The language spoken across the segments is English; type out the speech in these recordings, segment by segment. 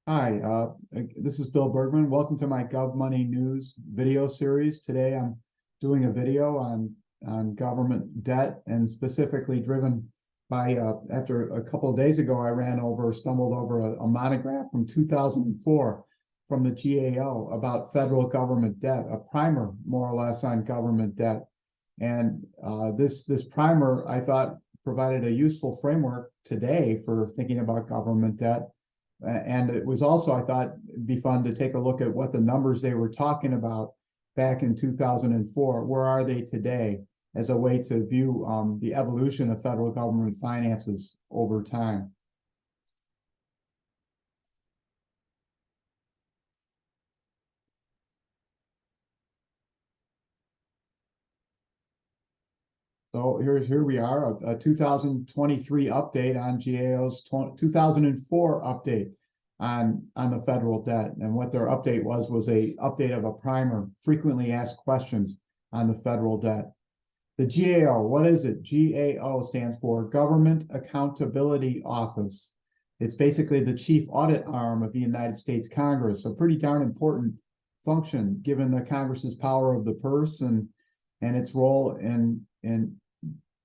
Hi, this is Bill Bergman. Welcome to my Gov Money News video series. Today I'm doing a video on government debt, and specifically driven by, after a couple of days ago, I stumbled over a monograph from 2004 from the GAO about federal government debt, a primer more or less on government debt. And this primer, I thought, provided a useful framework today for thinking about government debt. And it was also, I thought, it'd be fun to take a look at what the numbers they were talking about back in 2004, where are they today, as a way to view the evolution of federal government finances over time. So here we are, a 2023 update on GAO's 2004 update on the federal debt. And what their update was a update of a primer, frequently asked questions on the federal debt. The GAO, what is it? GAO stands for Government Accountability Office. It's basically the chief audit arm of the United States Congress, a pretty darn important function given the Congress's power of the purse and its role in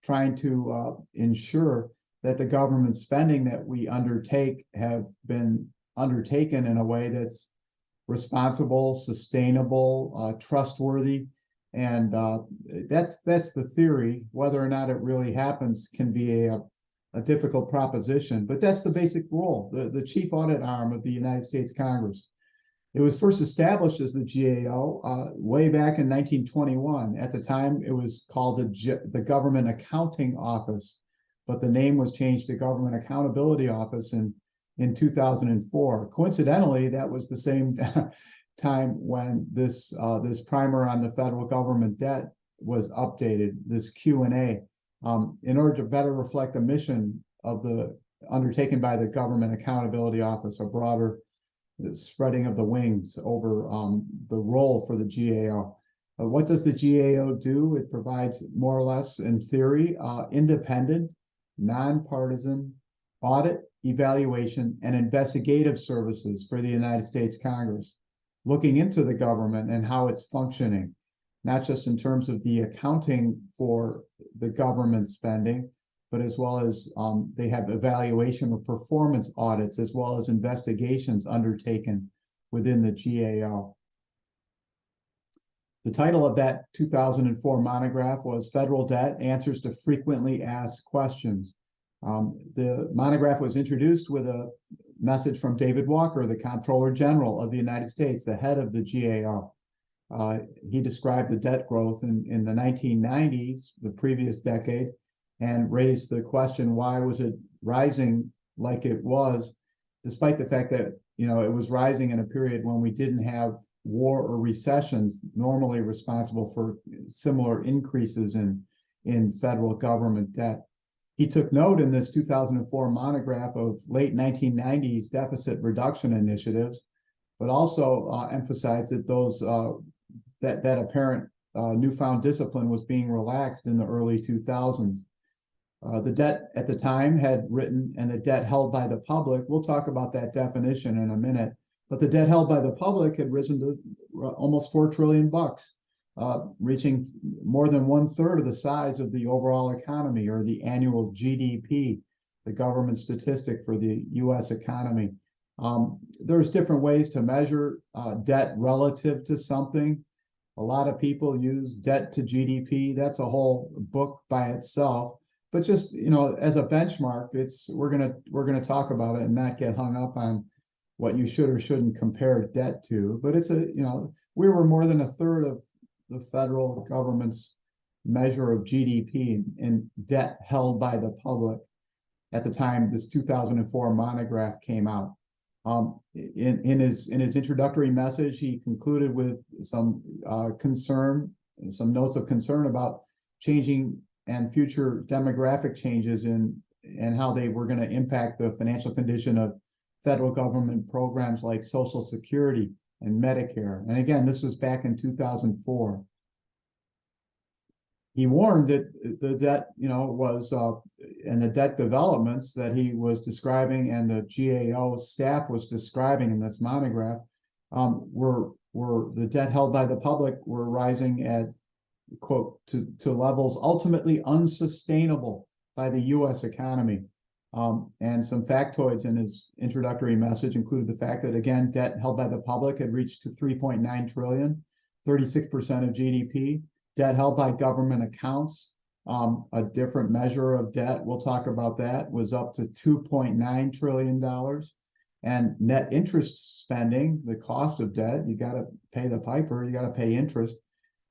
trying to ensure that the government spending that we undertake have been undertaken in a way that's responsible, sustainable, trustworthy. And that's the theory. Whether or not it really happens can be a difficult proposition, but that's the basic role, the chief audit arm of the United States Congress. It was first established as the GAO way back in 1921. At the time, it was called the Government Accounting Office, but the name was changed to Government Accountability Office in 2004. Coincidentally, that was the same time when this primer on the federal government debt was updated, this Q&A, in order to better reflect the mission of undertaken by the Government Accountability Office, a broader spreading of the wings over the role for the GAO. What does the GAO do? It provides, more or less in theory, independent, nonpartisan audit, evaluation, and investigative services for the United States Congress, looking into the government and how it's functioning, not just in terms of the accounting for the government spending, but as well as they have evaluation or performance audits, as well as investigations undertaken within the GAO. The title of that 2004 monograph was Federal Debt, Answers to Frequently Asked Questions. The monograph was introduced with a message from David Walker, the Comptroller General of the United States, the head of the GAO. He described the debt growth in the 1990s, the previous decade, and raised the question, why was it rising like it was, despite the fact that, it was rising in a period when we didn't have war or recessions normally responsible for similar increases in federal government debt. He took note in this 2004 monograph of late 1990s deficit reduction initiatives, but also emphasized that that apparent newfound discipline was being relaxed in the early 2000s. The debt at the time had written, and the debt held by the public, we'll talk about that definition in a minute, but the debt held by the public had risen to almost $4 trillion, reaching more than 1/3 of the size of the overall economy, or the annual GDP, the government statistic for the US economy. There's different ways to measure debt relative to something. A lot of people use debt to GDP. That's a whole book by itself. But just, as a benchmark, we're gonna talk about it and not get hung up on what you should or shouldn't compare debt to. But it's we were more than 1/3 of the federal government's measure of GDP in debt held by the public at the time this 2004 monograph came out. In his introductory message, he concluded with some some notes of concern about changing and future demographic changes and how they were going to impact the financial condition of federal government programs like Social Security and Medicare. And again, this was back in 2004. He warned that the debt, was and the debt developments that he was describing and the GAO staff was describing in this monograph were the debt held by the public were rising at, quote, to levels ultimately unsustainable by the U.S. economy. And some factoids in his introductory message included the fact that, again, debt held by the public had reached to 3.9 trillion, 36% of GDP. Debt held by government accounts, a different measure of debt, we'll talk about that, was up to $2.9 trillion. And net interest spending, the cost of debt, you got to pay the piper, you got to pay interest,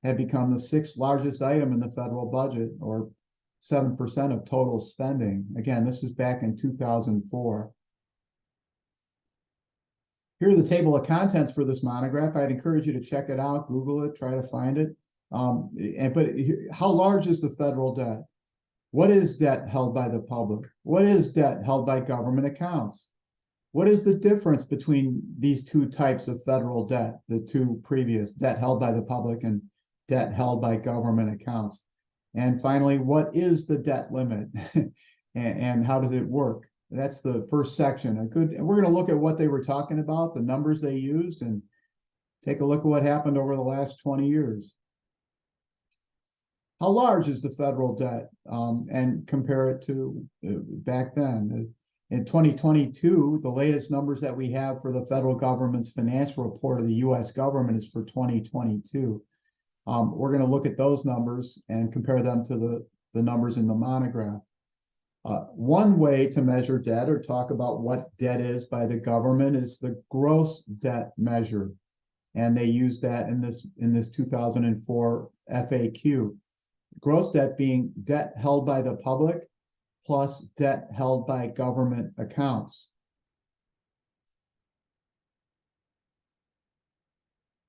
had become the 6th largest item in the federal budget, or 7% of total spending. Again, this is back in 2004. Here are the table of contents for this monograph. I'd encourage you to check it out, Google it, try to find it. But how large is the federal debt? What is debt held by the public? What is debt held by government accounts? What is the difference between these two types of federal debt, the two previous, debt held by the public and debt held by government accounts? And finally, what is the debt limit and how does it work? That's the first section. We're going to look at what they were talking about, the numbers they used, and take a look at what happened over the last 20 years. How large is the federal debt, and compare it to back then? In 2022, the latest numbers that we have for the federal government's financial report of the U.S. government is for 2022. We're going to look at those numbers and compare them to the numbers in the monograph. One way to measure debt or talk about what debt is by the government is the gross debt measure. And they use that in this 2004 FAQ. Gross debt being debt held by the public plus debt held by government accounts.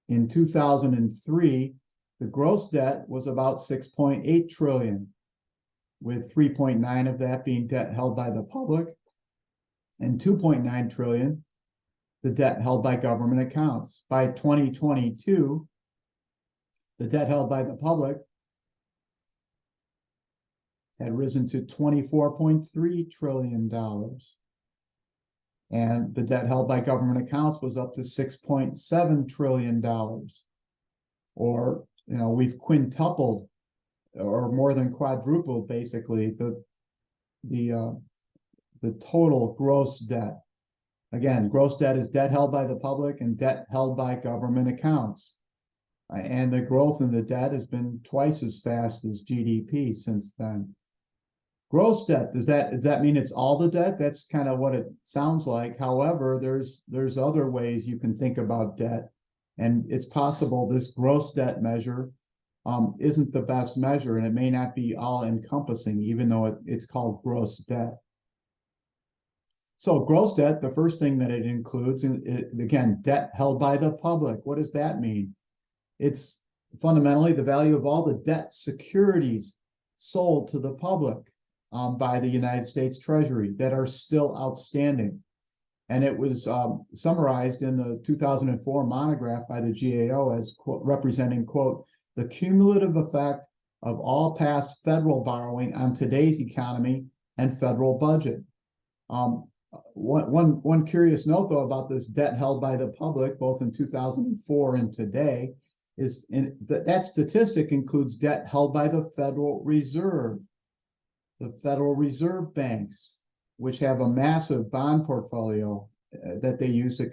In 2003, the gross debt was about 6.8 trillion, with 3.9 of that being debt held by the public and 2.9 trillion the debt held by government accounts. By 2022, the debt held by the public had risen to $24.3 trillion. And the debt held by government accounts was up to $6.7 trillion. Or, we've quintupled or more than quadrupled, basically, the total gross debt. Again, gross debt is debt held by the public and debt held by government accounts. And the growth in the debt has been twice as fast as GDP since then. Gross debt, does that mean it's all the debt? That's kind of what it sounds like. However, there's other ways you can think about debt. And it's possible this gross debt measure isn't the best measure, and it may not be all encompassing, even though it's called gross debt. So gross debt, the first thing that it includes, again, debt held by the public. What does that mean? It's fundamentally the value of all the debt securities sold to the public by the United States Treasury that are still outstanding. And it was summarized in the 2004 monograph by the GAO as, quote, representing, quote, the cumulative effect of all past federal borrowing on today's economy and federal budget. One curious note, though, about this debt held by the public, both in 2004 and today, is that statistic includes debt held by the Federal Reserve, the Federal Reserve banks, which have a massive bond portfolio that they use to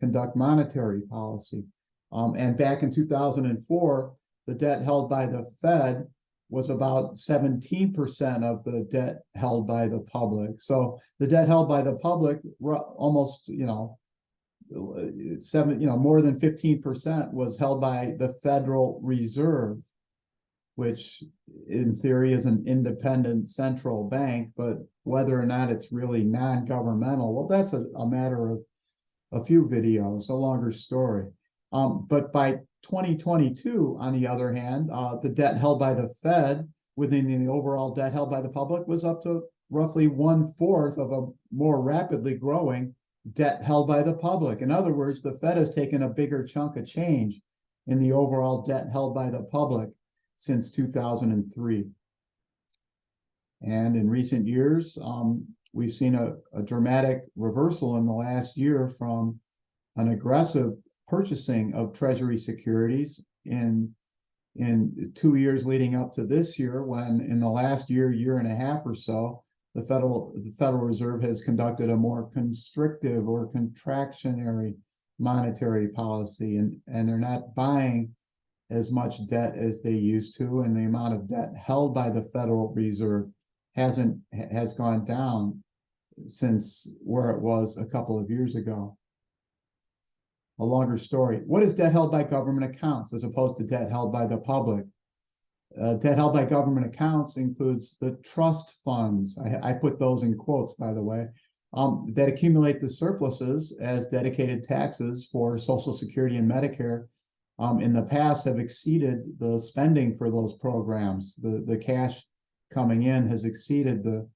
conduct monetary policy. And back in 2004, the debt held by the Fed was about 17% of the debt held by the public. So the debt held by the public, almost, more than 15% was held by the Federal Reserve, which in theory is an independent central bank, but whether or not it's really non-governmental, well, that's a matter of a few videos, a longer story. But by 2022, on the other hand, the debt held by the Fed within the overall debt held by the public was up to roughly 1/4 of a more rapidly growing debt held by the public. In other words, the Fed has taken a bigger chunk of change in the overall debt held by the public. since 2003. And in recent years, we've seen a dramatic reversal in the last year from an aggressive purchasing of Treasury securities in 2 years leading up to this year, when in the last year and a half or so, the Federal Reserve has conducted a more constrictive or contractionary monetary policy, and they're not buying as much debt as they used to, and the amount of debt held by the Federal Reserve has gone down since where it was a couple of years ago. A longer story. What is debt held by government accounts as opposed to debt held by the public? Debt held by government accounts includes the trust funds. I put those in quotes, by the way, that accumulate the surpluses as dedicated taxes for Social Security and Medicare. In the past have exceeded the spending for those programs. The cash coming in has exceeded the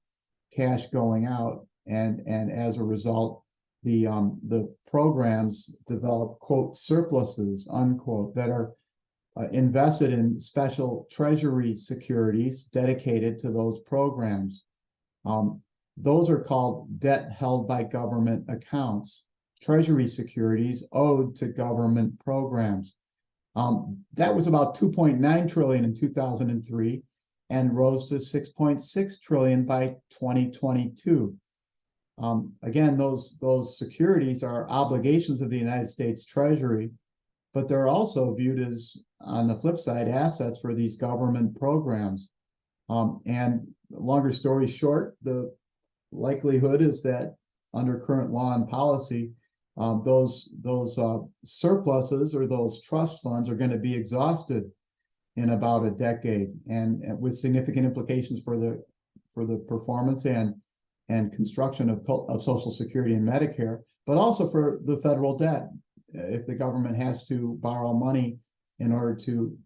cash going out, and as a result, the programs develop, quote, surpluses, unquote, that are invested in special Treasury securities dedicated to those programs. Those are called debt held by government accounts, Treasury securities owed to government programs. That was about 2.9 trillion in 2003 and rose to 6.6 trillion by 2022. Again, those securities are obligations of the United States Treasury, but they're also viewed as, on the flip side, assets for these government programs. And longer story short, the likelihood is that under current law and policy, those surpluses or those trust funds are going to be exhausted in about a decade, and with significant implications for the performance and construction of Social Security and Medicare, but also for the federal debt. If the government has to borrow money in order to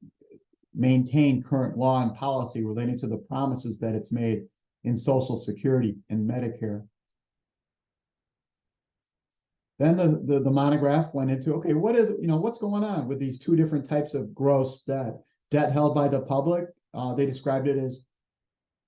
maintain current law and policy relating to the promises that it's made in Social Security and Medicare. Then the monograph went into, okay, what's going on with these two different types of gross debt? Debt held by the public, they described it as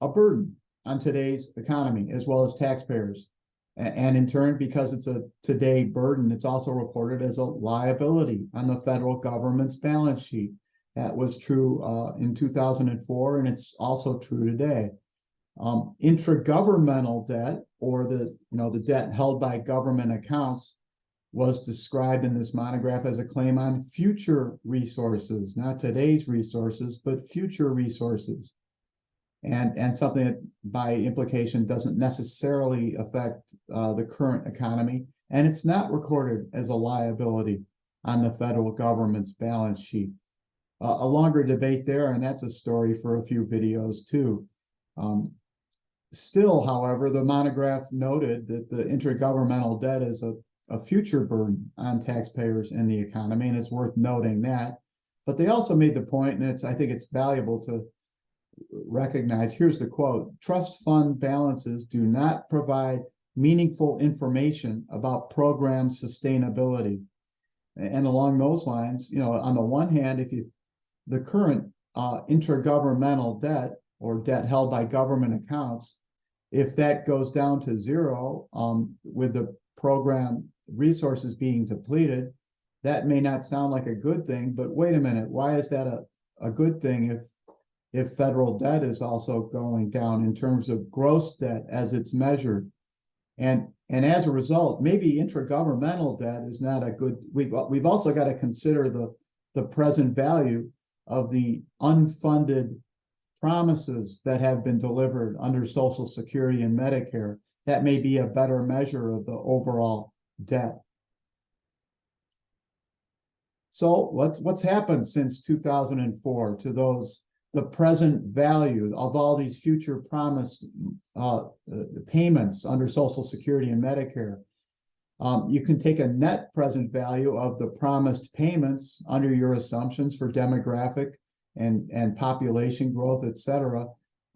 a burden on today's economy as well as taxpayers. And in turn, because it's a today burden, it's also reported as a liability on the federal government's balance sheet. That was true in 2004, and it's also true today. Intragovernmental debt, or the debt held by government accounts, was described in this monograph as a claim on future resources, not today's resources, but future resources. And something that by implication doesn't necessarily affect the current economy, and it's not recorded as a liability on the federal government's balance sheet. A longer debate there, and that's a story for a few videos too. Still, however, the monograph noted that the intergovernmental debt is a future burden on taxpayers and the economy, and it's worth noting that. But they also made the point, and I think it's valuable to recognize, here's the quote: trust fund balances do not provide meaningful information about program sustainability. And along those lines, on the one hand, the current intergovernmental debt or debt held by government accounts, if that goes down to zero with the program resources being depleted, that may not sound like a good thing, but wait a minute, why is that a good thing if federal debt is also going down in terms of gross debt as it's measured? And as a result, maybe intragovernmental debt is not a good, we've also got to consider the present value of the unfunded promises that have been delivered under Social Security and Medicare. That may be a better measure of the overall debt. So what's happened since 2004 to the present value of all these future promised payments under Social Security and Medicare? You can take a net present value of the promised payments under your assumptions for demographic and population growth, et cetera,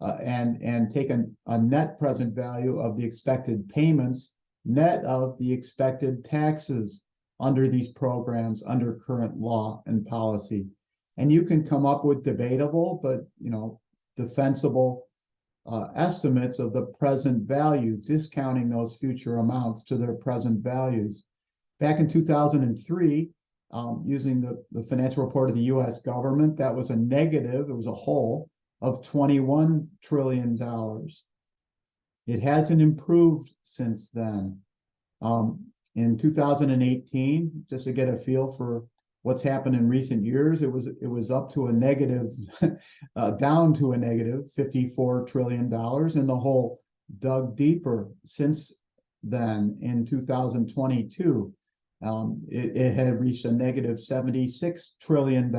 and take a net present value of the expected payments, net of the expected taxes under these programs under current law and policy. And you can come up with debatable, but defensible estimates of the present value, discounting those future amounts to their present values. Back in 2003, using the financial report of the U.S. government, that was a negative, it was a hole of $21 trillion. It hasn't improved since then. In 2018, just to get a feel for what's happened in recent years, it was up to a negative, down to a negative $54 trillion, and the hole dug deeper since then. In 2022, it had reached a negative $76 trillion.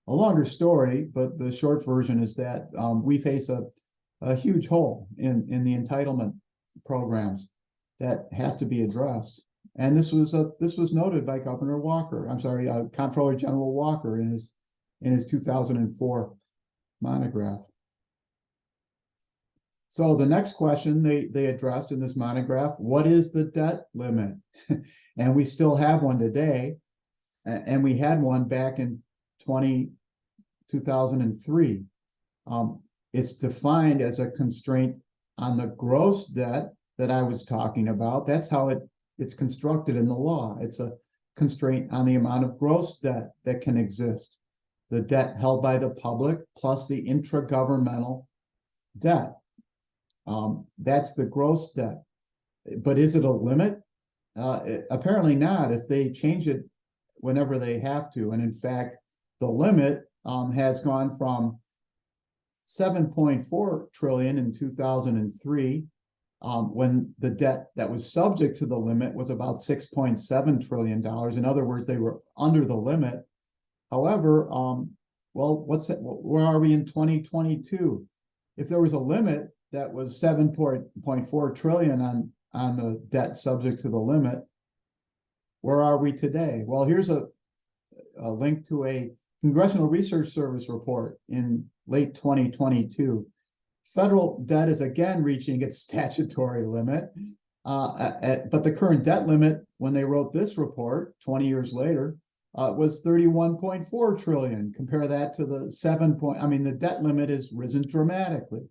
A longer story, but the short version is that we face a huge hole in the entitlement programs that has to be addressed. And this was noted by Governor Walker. I'm sorry, Comptroller General Walker in his 2004 monograph. So the next question they addressed in this monograph: what is the debt limit? And we still have one today, and we had one back in 2003. It's defined as a constraint on the gross debt that I was talking about. That's how it's constructed in the law. It's a constraint on the amount of gross debt that can exist. The debt held by the public plus the intragovernmental debt. That's the gross debt. But is it a limit? Apparently not, if they change it whenever they have to. And in fact, the limit has gone from 7.4 trillion in 2003, when the debt that was subject to the limit was about $6.7 trillion. In other words, they were under the limit. However, well, where are we in 2022? If there was a limit that was 7.4 trillion on the debt subject to the limit, where are we today? Well, here's a link to a Congressional Research Service report in late 2022. Federal debt is again reaching its statutory limit, but the current debt limit, when they wrote this report 20 years later, was 31.4 trillion. Compare that to the the debt limit has risen dramatically.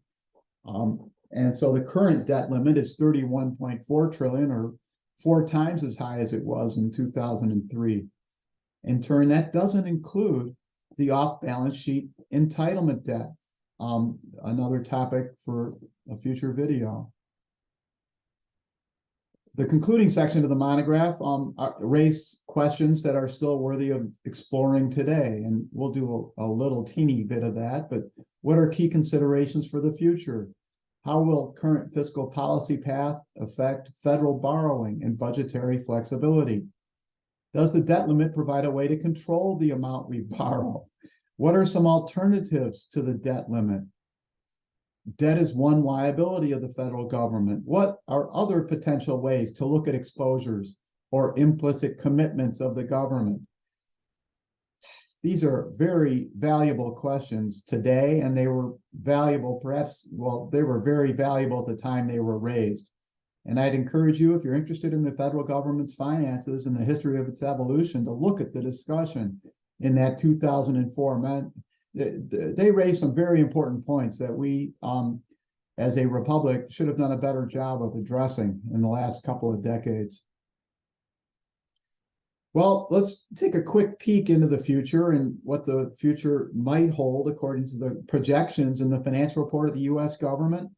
And so the current debt limit is 31.4 trillion, or 4 times as high as it was in 2003. In turn, that doesn't include the off-balance sheet entitlement debt, another topic for a future video. The concluding section of the monograph raised questions that are still worthy of exploring today, and we'll do a little teeny bit of that. But what are key considerations for the future? How will current fiscal policy path affect federal borrowing and budgetary flexibility? Does the debt limit provide a way to control the amount we borrow? What are some alternatives to the debt limit? Debt is one liability of the federal government. What are other potential ways to look at exposures or implicit commitments of the government? These are very valuable questions today, and they were valuable, they were very valuable at the time they were raised. And I'd encourage you, if you're interested in the federal government's finances and the history of its evolution, to look at the discussion in that 2004 amendment. They raised some very important points that we, as a republic, should have done a better job of addressing in the last couple of decades. Well, let's take a quick peek into the future and what the future might hold according to the projections in the financial report of the U.S. government.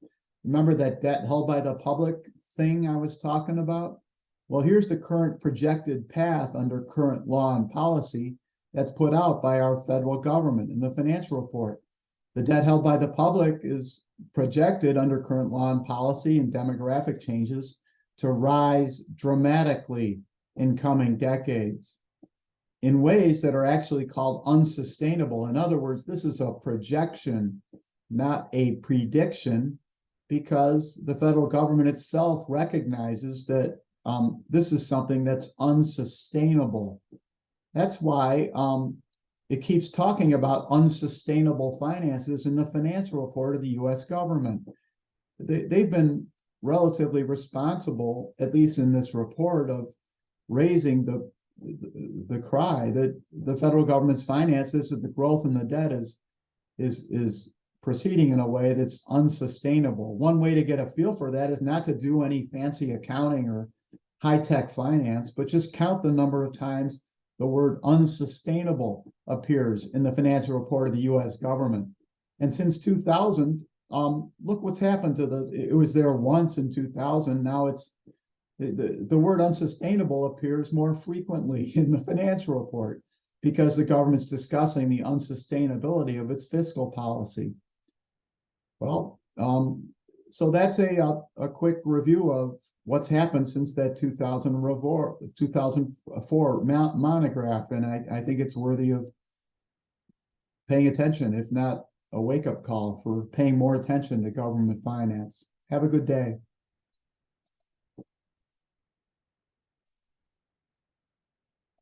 Remember that debt held by the public thing I was talking about? Well, here's the current projected path under current law and policy that's put out by our federal government in the financial report. The debt held by the public is projected under current law and policy and demographic changes to rise dramatically in coming decades in ways that are actually called unsustainable. In other words, this is a projection, not a prediction, because the federal government itself recognizes that this is something that's unsustainable. That's why it keeps talking about unsustainable finances in the financial report of the U.S. government. They've been relatively responsible, at least in this report, of raising the the cry that the federal government's finances, that the growth in the debt is proceeding in a way that's unsustainable. One way to get a feel for that is not to do any fancy accounting or high-tech finance, but just count the number of times the word unsustainable appears in the financial report of the U.S. government. And since 2000, look what's happened to it was there once in 2000. Now the word unsustainable appears more frequently in the financial report because the government's discussing the unsustainability of its fiscal policy. Well, so that's a quick review of what's happened since that 2004 monograph, and I think it's worthy of paying attention, if not a wake-up call for paying more attention to government finance. Have a good day.